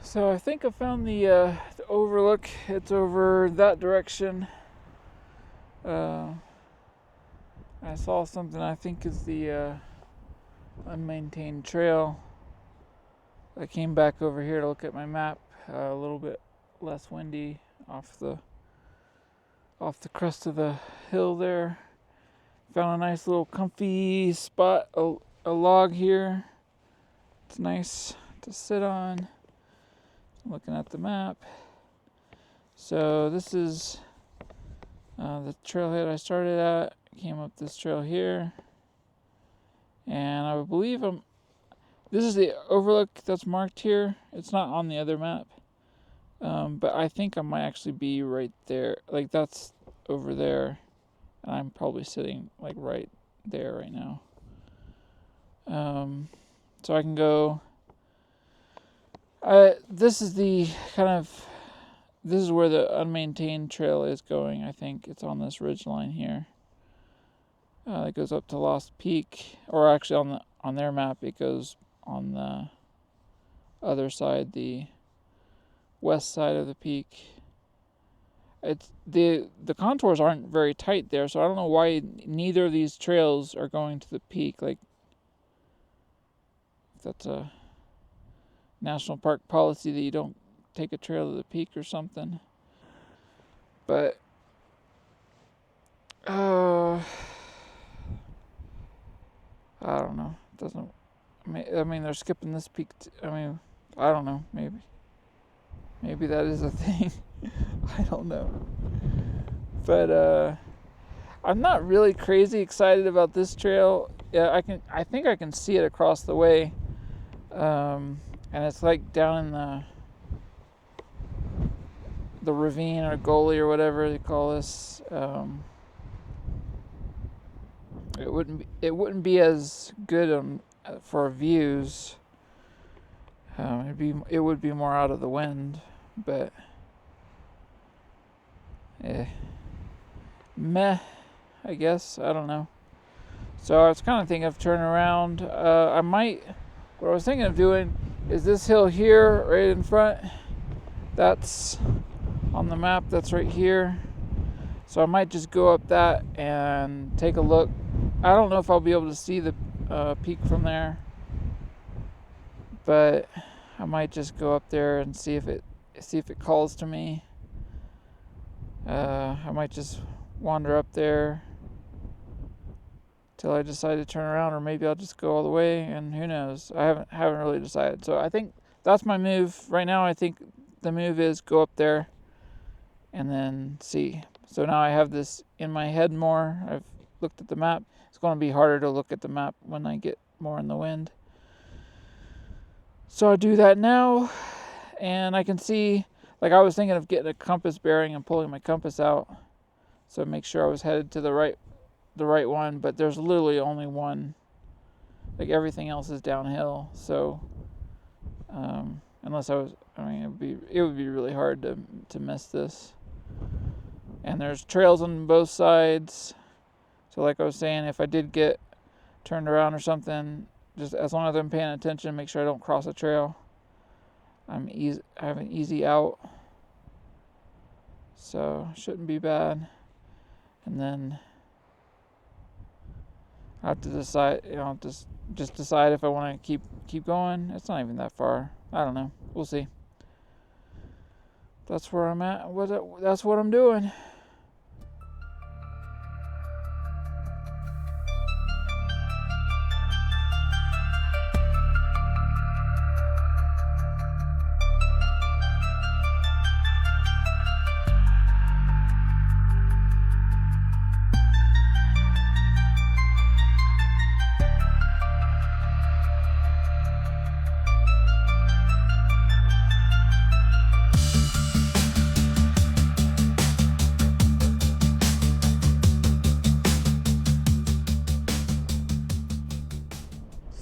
So I think I found the overlook. It's over that direction. I saw something I think is the unmaintained trail. I came back over here to look at my map. A little bit less windy off the crest of the hill there. Found a nice little comfy spot, a log here. It's nice to sit on. Looking at the map. So this is the trailhead I started at. Came up this trail here, and I believe this is the overlook that's marked here. It's not on the other map, but I think I might actually be right there. Like that's over there, and I'm probably sitting like right there right now. So I can go. This is the this is where the unmaintained trail is going. I think it's on this ridgeline here. It goes up to Lost Peak, or actually on their map it goes on the other side, the west side of the peak. It's the contours aren't very tight there, so I don't know why neither of these trails are going to the peak. Like if that's a national park policy that you don't take a trail to the peak or something. But I don't know. It doesn't. I mean, they're skipping this peak. I don't know. Maybe that is a thing. I don't know. But I'm not really crazy excited about this trail. Yeah, I think I can see it across the way, and it's like down in the ravine or gully or whatever they call this. It wouldn't be as good for views. It would be more out of the wind, but meh, I guess. I don't know. So I was kind of thinking of turning around. What I was thinking of doing is this hill here right in front. That's on the map. That's right here. So I might just go up that and take a look. I don't know if I'll be able to see the peak from there, but I might just go up there and see if it calls to me. I might just wander up there till I decide to turn around, or maybe I'll just go all the way, and who knows. I haven't really decided. So I think that's my move right now. I think the move is go up there and then see. So now I have this in my head more. I've looked at the map. It's going to be harder to look at the map when I get more in the wind. So I do that now, and I can see, like I was thinking of getting a compass bearing and pulling my compass out, so make sure I was headed to the right one. But there's literally only one. Like everything else is downhill. So unless it would be really hard to miss this. And there's trails on both sides. So like I was saying, if I did get turned around or something, just as long as I'm paying attention, make sure I don't cross a trail. I have an easy out. So shouldn't be bad. And then I have to decide, just decide if I want to keep going. It's not even that far. I don't know. We'll see. That's where I'm at. That's what I'm doing.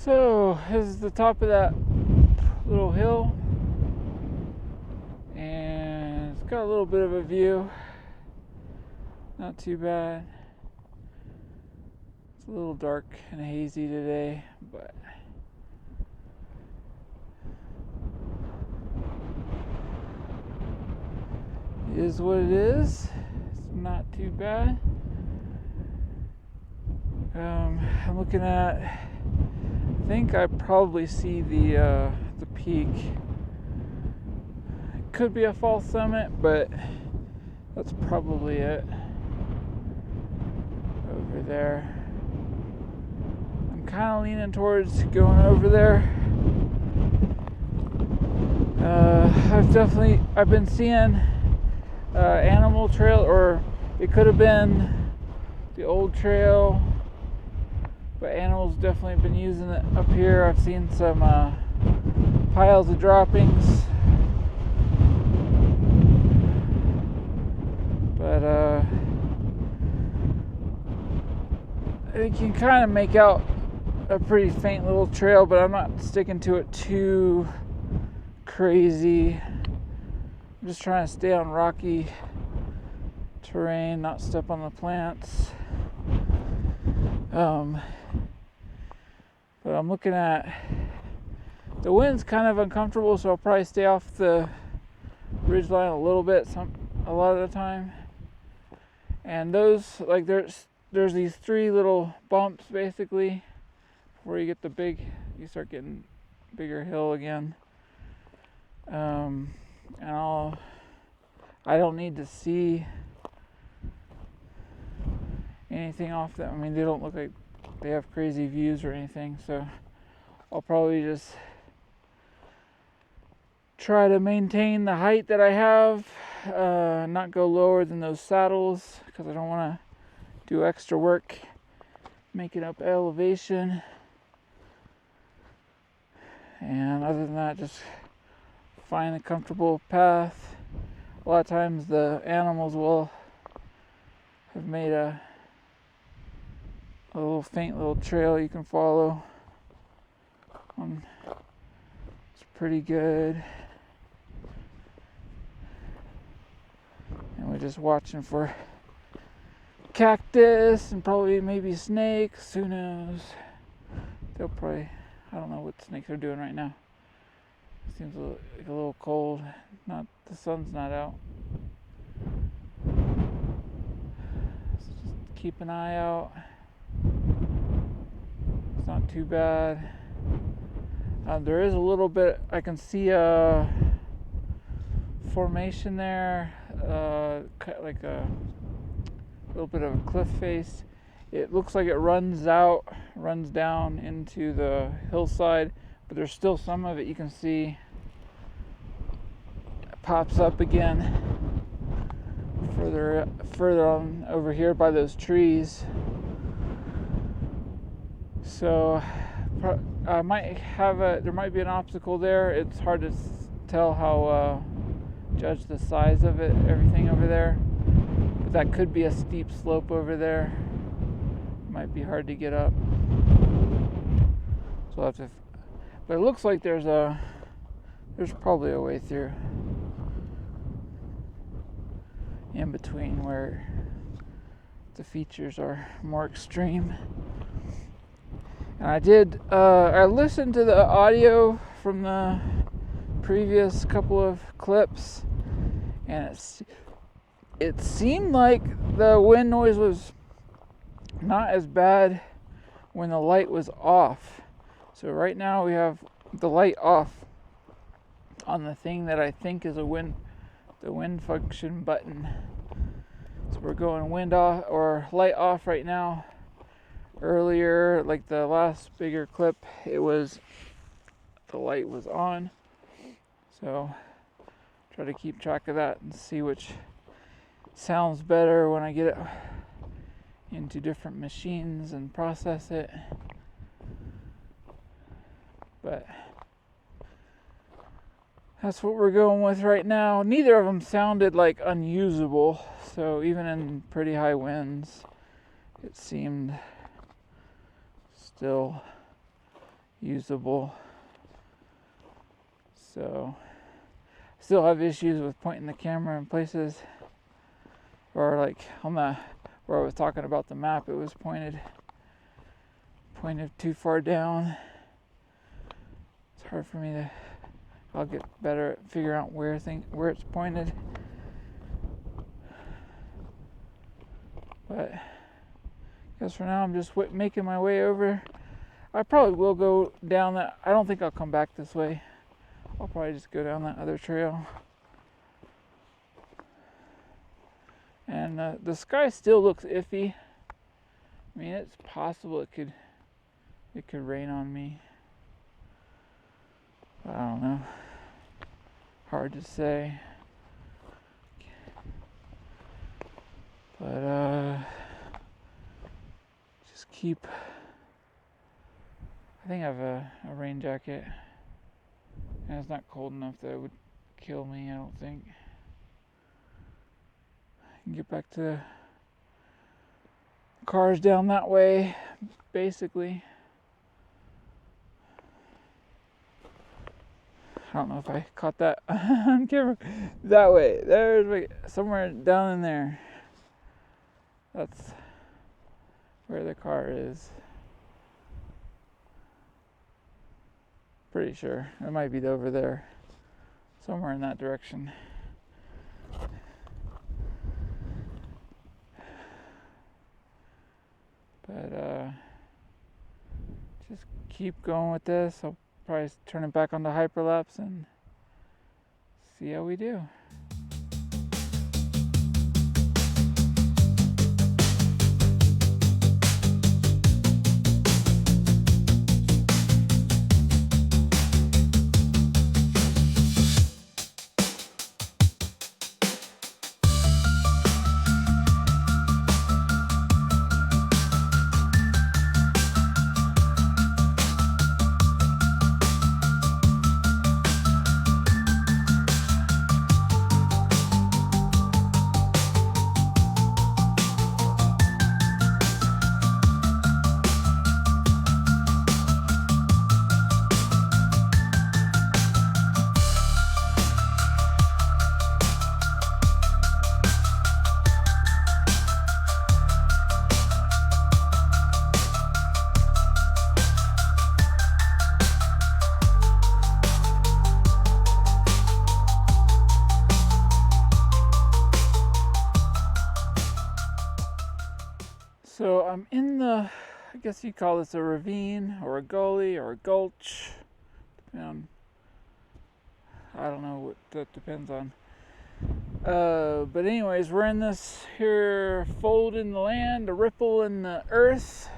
So this is the top of that little hill, and it's got a little bit of a view. Not too bad. It's a little dark and hazy today, but is what it is. It's not too bad. I'm looking at, I think I probably see the peak. It could be a false summit, but that's probably it. Over there. I'm kind of leaning towards going over there. I've been seeing animal trail, or it could have been the old trail, but animals definitely been using it up here. I've seen some piles of droppings, but you can kind of make out a pretty faint little trail, but I'm not sticking to it too crazy. I'm just trying to stay on rocky terrain, not step on the plants. But I'm looking at, the wind's kind of uncomfortable, so I'll probably stay off the ridgeline a little bit a lot of the time. And those, like, there's these three little bumps basically before you start getting bigger hill again. And I don't need to see anything off them. I mean, they don't look like they have crazy views or anything, so I'll probably just try to maintain the height that I have, not go lower than those saddles, because I don't want to do extra work making up elevation. And other than that, just find a comfortable path. A lot of times the animals will have made a little faint little trail you can follow. It's pretty good. And we're just watching for cactus and probably maybe snakes. Who knows? They'll probably, I don't know what snakes are doing right now. It seems like a little cold. The sun's not out. So just keep an eye out. It's not too bad. There is a little bit, I can see a formation there, like a little bit of a cliff face. It looks like it runs down into the hillside, but there's still some of it you can see pops up again further on over here by those trees. So there might be an obstacle there. It's hard to tell how judge the size of everything over there, but that could be a steep slope over there. Might be hard to get up, so I'll have to, but it looks like there's probably a way through in between where the features are more extreme. And I listened to the audio from the previous couple of clips, and it seemed like the wind noise was not as bad when the light was off. So right now we have the light off on the thing that I think is the wind function button. So we're going wind off or light off right now. Earlier, like the last bigger clip, the light was on. So try to keep track of that and see which sounds better when I get it into different machines and process it. But that's what we're going with right now. Neither of them sounded like unusable, so even in pretty high winds, it seemed still usable. So still have issues with pointing the camera in places, or like on where I was talking about the map, it was pointed too far down. It's hard for me I'll get better at figuring out where it's pointed. But I guess for now I'm just making my way over. I probably will go down that. I don't think I'll come back this way. I'll probably just go down that other trail. And the sky still looks iffy. I mean, it's possible it could rain on me. I don't know. Hard to say. But just keep. I think I have a rain jacket, and it's not cold enough that it would kill me, I don't think. I can get back to cars down that way, basically. I don't know if I caught that on camera. That way, there's somewhere down in there. That's where the car is. Pretty sure. It might be over there. Somewhere in that direction. But just keep going with this. I'll probably turn it back onto hyperlapse and see how we do. So I'm in the, I guess you'd call this a ravine or a gully or a gulch. I don't know what that depends on. But anyways, we're in this here fold in the land, a ripple in the earth.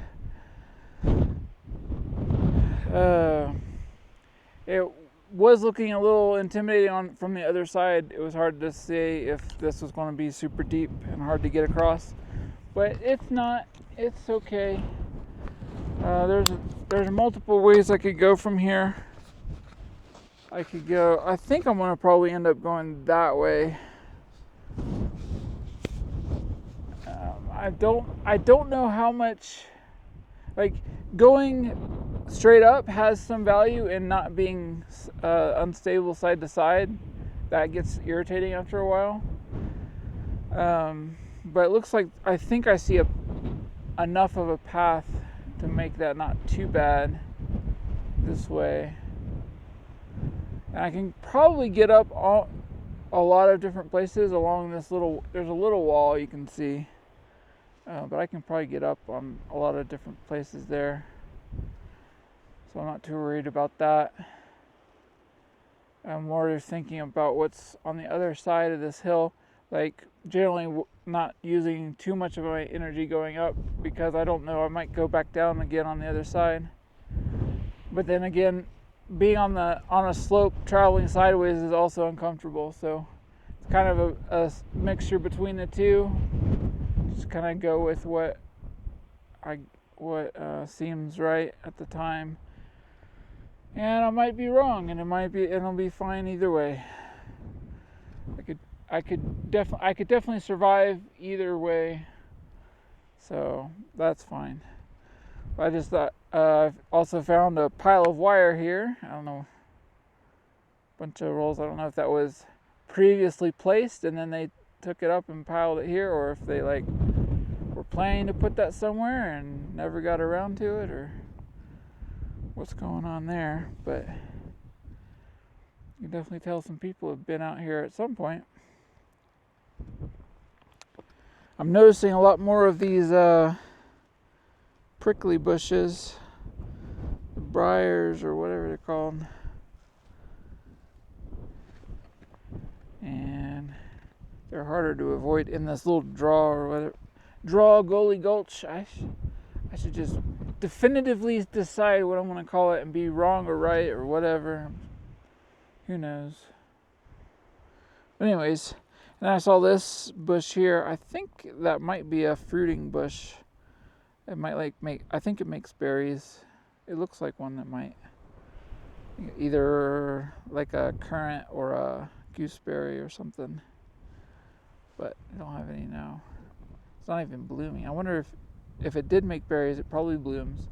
It was looking a little intimidating from the other side. It was hard to say if this was going to be super deep and hard to get across. But it's not. It's okay. There's multiple ways I could go from here. I think I'm gonna probably end up going that way. I don't know how much. Like going straight up has some value in not being unstable side to side. That gets irritating after a while. But it looks like I think I see enough of a path to make that not too bad this way. And I can probably get up a lot of different places along this there's a little wall you can see. But I can probably get up on a lot of different places there. So I'm not too worried about that. I'm more thinking about what's on the other side of this hill. Like generally not using too much of my energy going up because I don't know, I might go back down again on the other side. But then again, being on a slope traveling sideways is also uncomfortable, so it's kind of a mixture between the two. Just kind of go with what seems right at the time. And I might be wrong, and it'll be fine either way. I could definitely survive either way, so that's fine. I just thought I've also found a pile of wire here. I don't know, a bunch of rolls. I don't know if that was previously placed and then they took it up and piled it here, or if they were planning to put that somewhere and never got around to it, or what's going on there. But you can definitely tell some people have been out here at some point. I'm noticing a lot more of these prickly bushes, the briars or whatever they're called. And they're harder to avoid in this little draw or whatever. Draw, Gully Gulch. I should just definitively decide what I'm going to call it and be wrong or right or whatever. Who knows? But anyways, and I saw this bush here. I think that might be a fruiting bush. It might I think it makes berries. It looks like one that might. Either like a currant or a gooseberry or something. But I don't have any now. It's not even blooming. I wonder if it did make berries, it probably blooms.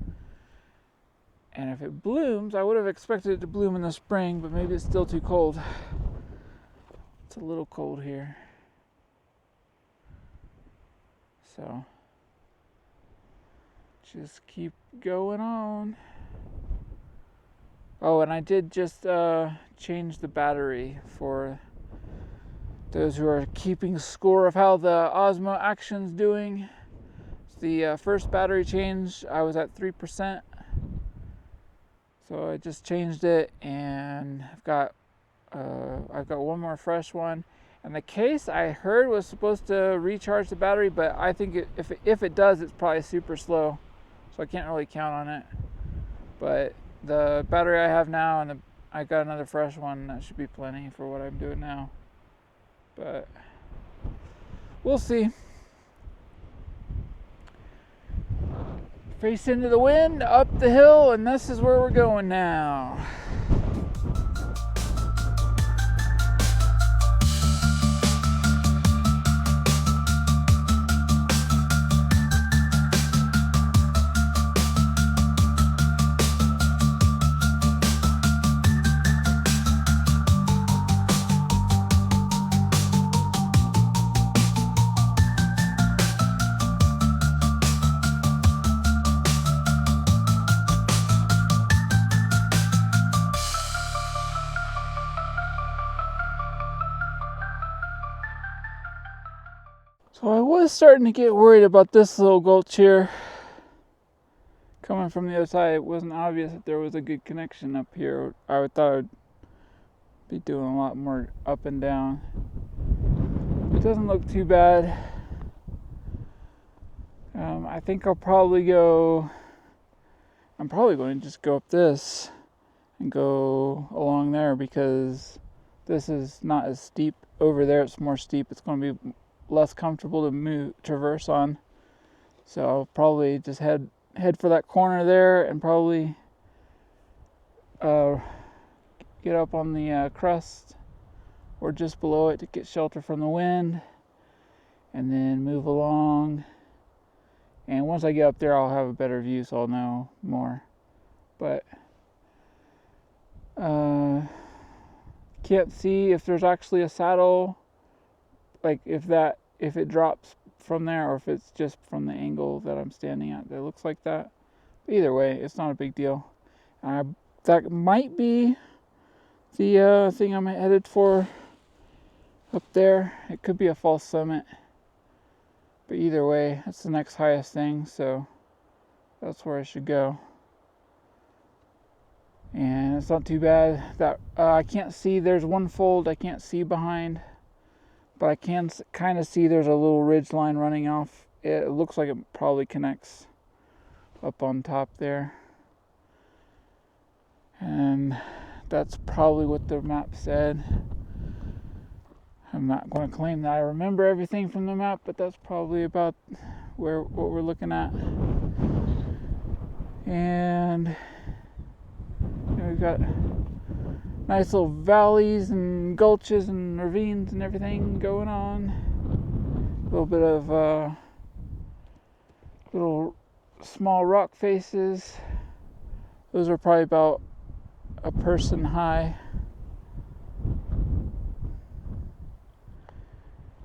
And if it blooms, I would have expected it to bloom in the spring, but maybe it's still too cold. It's a little cold here. So, just keep going on. Oh, and I did just change the battery for those who are keeping score of how the Osmo Action's doing. The first battery change, I was at 3%. So I just changed it, and I've got one more fresh one. And the case I heard was supposed to recharge the battery, but I think if it does, it's probably super slow. So I can't really count on it. But the battery I have now, and I got another fresh one, that should be plenty for what I'm doing now. But we'll see. Face into the wind, up the hill, and this is where we're going now. So I was starting to get worried about this little gulch here. Coming from the other side, it wasn't obvious that there was a good connection up here. I thought I'd be doing a lot more up and down. It doesn't look too bad. I think I'm probably going to just go up this and go along there, because this is not as steep. Over there it's more steep. It's going to be less comfortable to traverse on. So I'll probably just head for that corner there and probably get up on the crest or just below it to get shelter from the wind, and then move along. And once I get up there, I'll have a better view, so I'll know more. But can't see if there's actually a saddle, like if it drops from there, or if it's just from the angle that I'm standing at that looks like that. But either way, it's not a big deal. That might be the thing I'm headed for up there. It could be a false summit, but either way, that's the next highest thing, so that's where I should go. And it's not too bad. That I can't see, there's one fold I can't see behind, but I can kind of see there's a little ridge line running off. It looks like it probably connects up on top there. And that's probably what the map said. I'm not going to claim that I remember everything from the map, but that's probably about what we're looking at. And we've got nice little valleys and gulches and ravines and everything going on. A little bit of little small rock faces. Those are probably about a person high.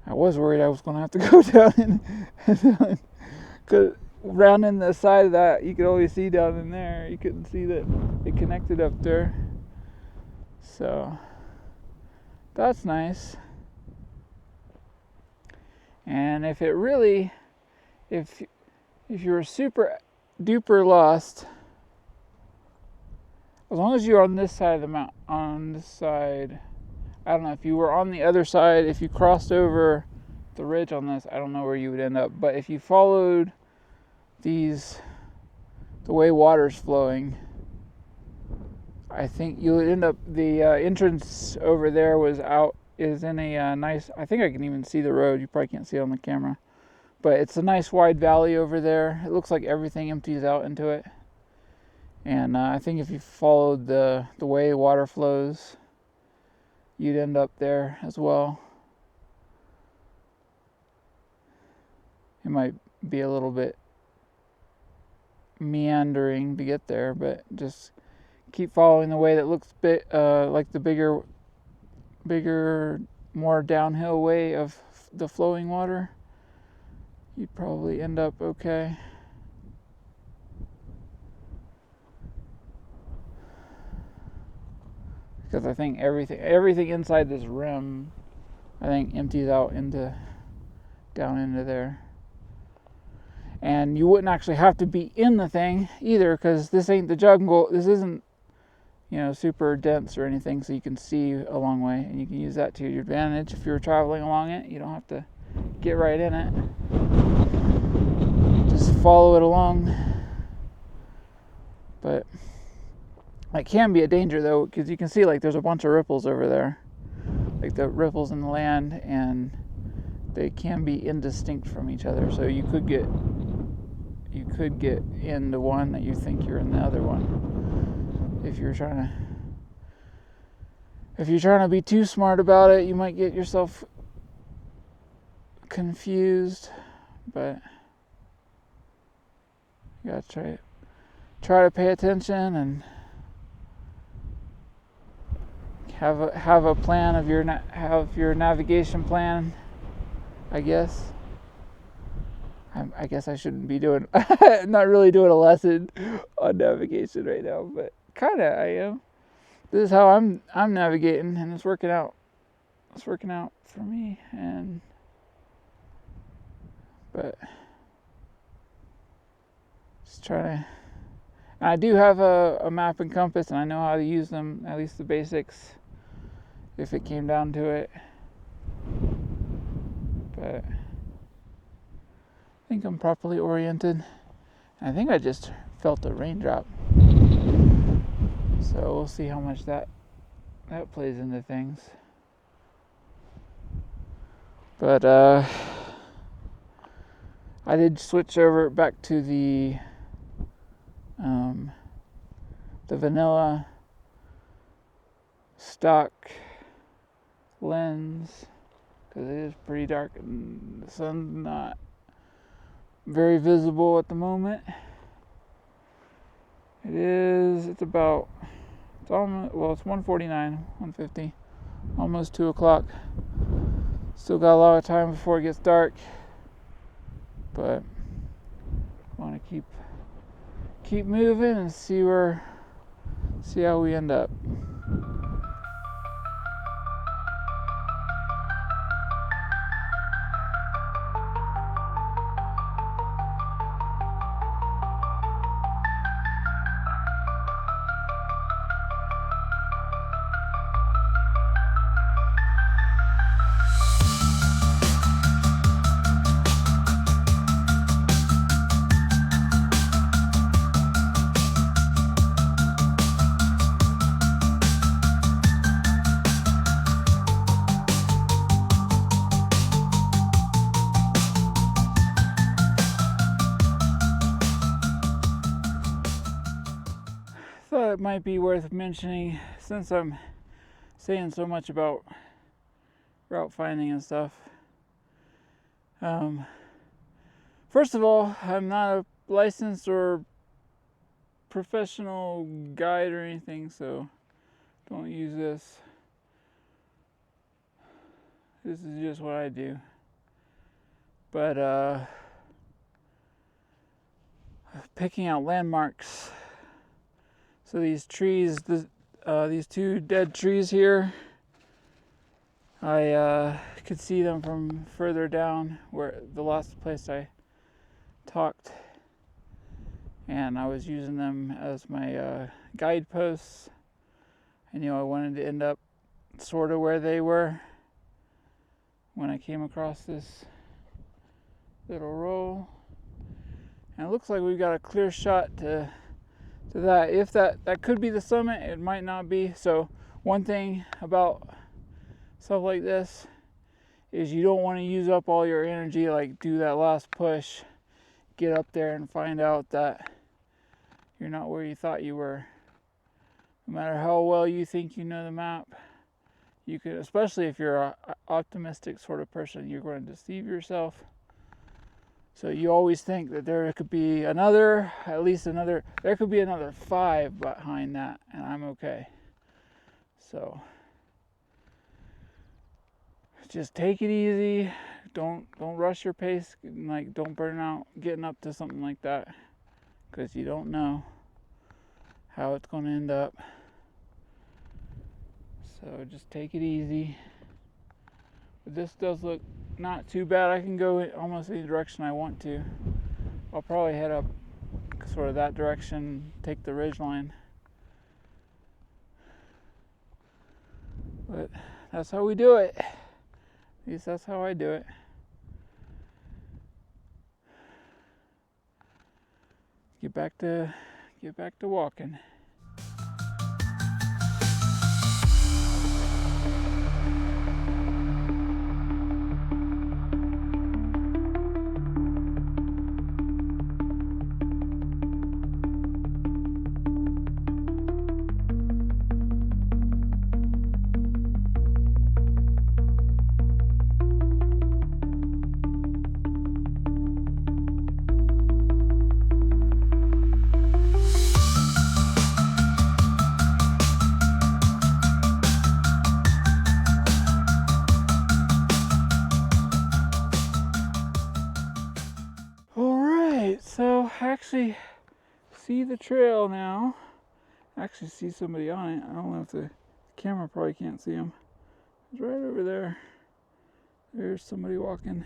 I was worried I was going to have to go down and cause round in the side of that, you could always see down in there. You couldn't see that it connected up there. So that's nice. And if it really, if you're super duper lost, as long as you're on this side of the mountain, on this side, I don't know, if you were on the other side, if you crossed over the ridge on this, I don't know where you would end up. But if you followed the way water's flowing, I think you would end up, the entrance over there is in a nice, I think I can even see the road. You probably can't see it on the camera. But it's a nice wide valley over there. It looks like everything empties out into it. And I think if you followed the way water flows, you'd end up there as well. It might be a little bit meandering to get there, but just keep following the way that looks like the bigger, more downhill way of the flowing water. You'd probably end up okay. Because I think everything inside this rim, I think empties out down into there. And you wouldn't actually have to be in the thing either, because this ain't the jungle. This isn't, super dense or anything, so you can see a long way, and you can use that to your advantage if you're traveling along it. You don't have to get right in it. Just follow it along. But it can be a danger, though, because you can see, there's a bunch of ripples over there. Like the ripples in the land, and they can be indistinct from each other. So you could get into one that you think you're in the other one. If you're trying to be too smart about it, you might get yourself confused. But you gotta try to pay attention and have a plan of have your navigation plan, I guess. I guess I shouldn't be doing not really doing a lesson on navigation right now, but kind of I am. This is how I'm navigating, and it's working out. It's working out for me, but just trying to. I do have a map and compass, and I know how to use them, at least the basics, if it came down to it. But I think I'm properly oriented. I think I just felt a raindrop. So we'll see how much that plays into things. But I did switch over back to the vanilla stock lens, because it is pretty dark and the sun's not very visible at the moment. It's almost, it's 1:49, 1:50, almost 2 o'clock. Still got a lot of time before it gets dark, but I want to keep moving and see how we end up. Thought it might be worth mentioning, since I'm saying so much about route finding and stuff. First of all, I'm not a licensed or professional guide or anything, so don't use this. This is just what I do. But picking out landmarks. So these trees, these two dead trees here, I I could see them from further down where the last place I talked, and I was using them as my guideposts. I knew I wanted to end up sort of where they were when I came across this little roll. And it looks like we've got a clear shot to that. If that could be the summit, it might not be. So one thing about stuff like this is you don't want to use up all your energy, like do that last push, get up there and find out that you're not where you thought you were. No matter how well you think you know the map, you could, especially if you're an optimistic sort of person, you're going to deceive yourself. So you always think that there could be another 5 behind that, and I'm okay. So just take it easy. Don't rush your pace. Like, don't burn out getting up to something like that, because you don't know how it's going to end up. So just take it easy. But this does look not too bad. I can go in almost any direction I want to. I'll probably head up sort of that direction, take the ridgeline. But that's how we do it. At least that's how I do it. Get back to walking. So I actually see the trail now. I actually see somebody on it. I don't know if the camera probably can't see him. It's right over there. There's somebody walking.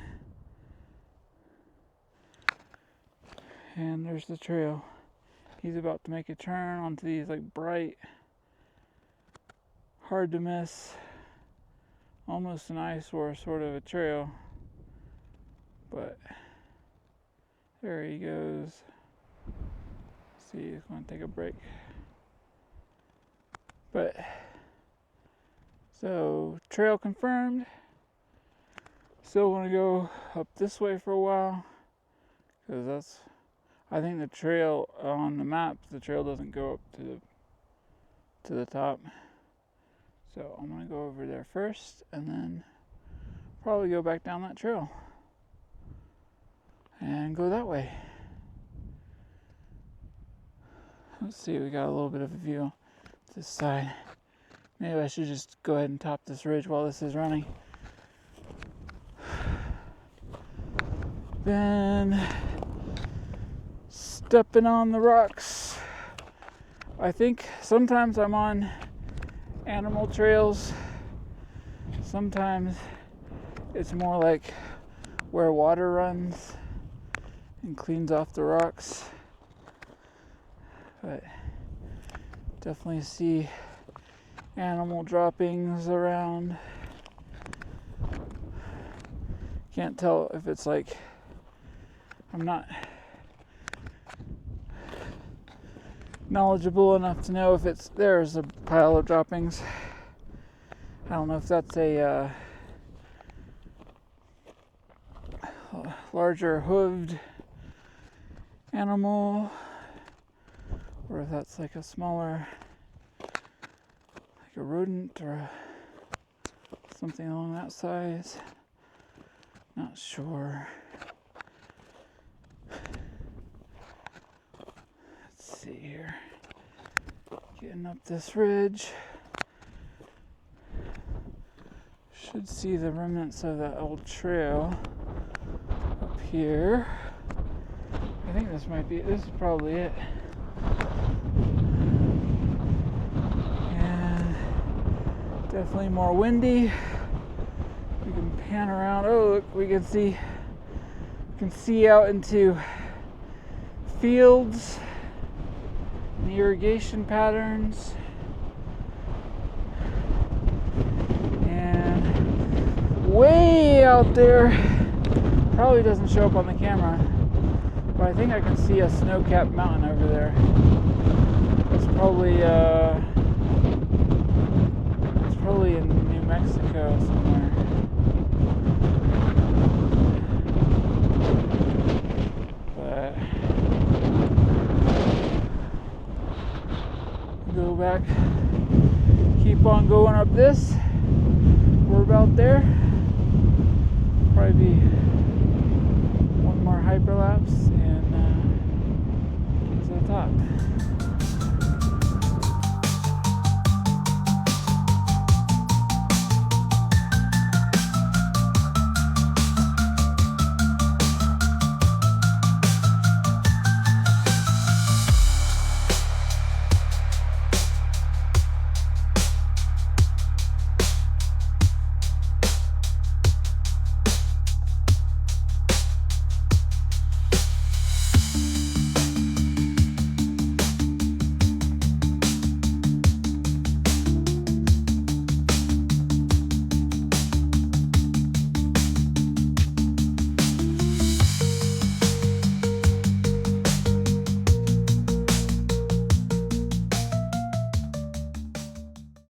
And there's the trail. He's about to make a turn onto these like bright, hard to miss, almost an eyesore sort of a trail. But there he goes. Let's see, he's going to take a break. But, so, trail confirmed. Still want to go up this way for a while, because I think the trail on the map, the trail doesn't go up to the top. So I'm going to go over there first, and then probably go back down that trail and go that way. Let's see, we got a little bit of a view this side. Maybe I should just go ahead and top this ridge while this is running. Then stepping on the rocks. I think sometimes I'm on animal trails. Sometimes it's more like where water runs and cleans off the rocks. But definitely see animal droppings around. Can't tell if it's like, I'm not knowledgeable enough to know if there's a pile of droppings. I don't know if that's a larger hooved animal, or if that's like a smaller, like a rodent or something along that size. Not sure. Let's see here. Getting up this ridge. Should see the remnants of that old trail up here. I think this is probably it. And definitely more windy We can pan around. Oh, look, we can see out into fields and irrigation patterns. And way out there, probably doesn't show up on the camera, but I think I can see a snow-capped mountain over there. It's probably in New Mexico somewhere. But go back, keep on going up this. We're about there. Probably be one more hyperlapse and get to the top.